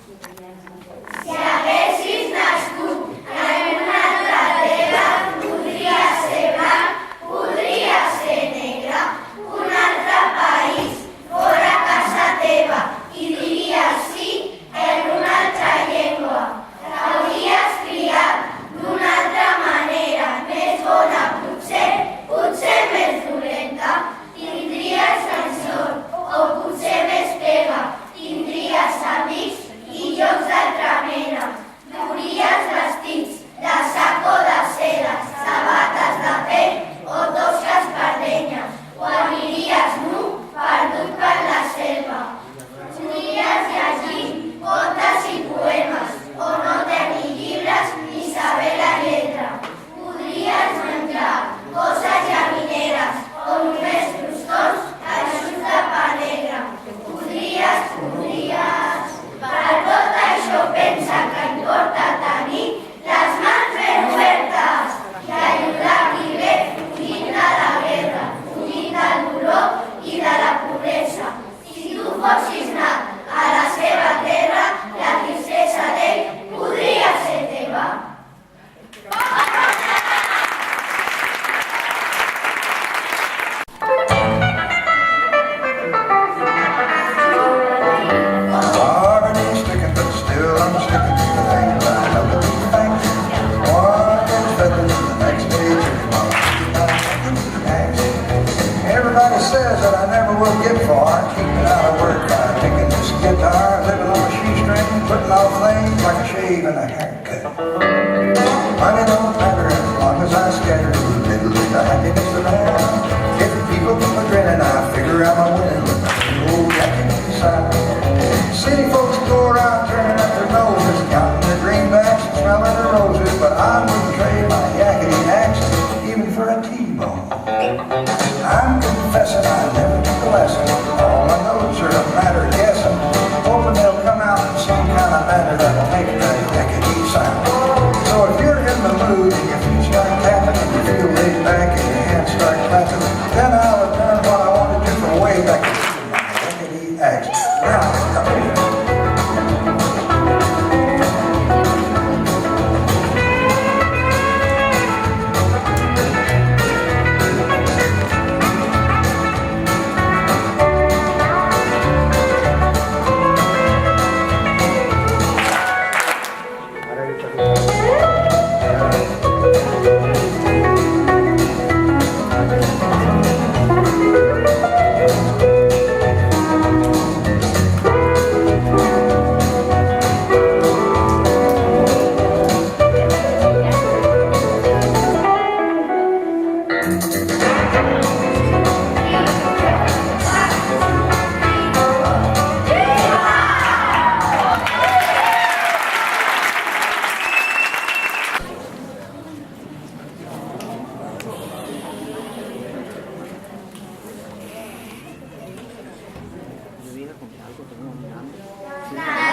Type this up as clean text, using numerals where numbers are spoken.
Si haguessis nascut en una altra terra, podria ser blanc, podria ser negre, un altre país, fora casa teva, i diries sí en una altra llengua. T'hauries criat d'una altra manera, més bona potser, potser més dolenta. Tindries ensort o potser més pega, tindries amics i jocs d'altra mena. Duries vestits de sac o de seda, sabates de pell o tosques per llenya, o aniries nu, perdut per la selva. Podries llegir contes i poemes, o no tenir llibres ni saber la lletra. Podries menjar coses llamineres, o només crostons eixuts de pa negre. Podries... Per tot això pensa que importa tenir les mans ben obertes i ajudar qui ve fugint de la guerra, fugint del dolor i de la pobresa. Si tu fossis nat a la seva terra, la tristesa d'ell podria ser teva. Everybody says that I never will get far, keeping out of work by picking this guitar, living on a shoestring, putting off things like a shave and a haircut. Money don't matter as long as I scatter a little bit of happiness around. If people keep a grinning, I figure I'm a winning with my old jacket inside. City folks go around turning up their noses, counting their greenbacks and smelling their roses, but I wouldn't trade my yakety axe even for a T-bone. I'm confessing I never took a lesson. All my notes are a matter of guessing, hoping they'll come out in some kind of manner that'll make the yakety sound. So if you're in the mood and your feet start tapping and you feel laid back and your hands start clapping, then I'll return what I wanted to from way back in my yakety axe. Now, come here. Nada.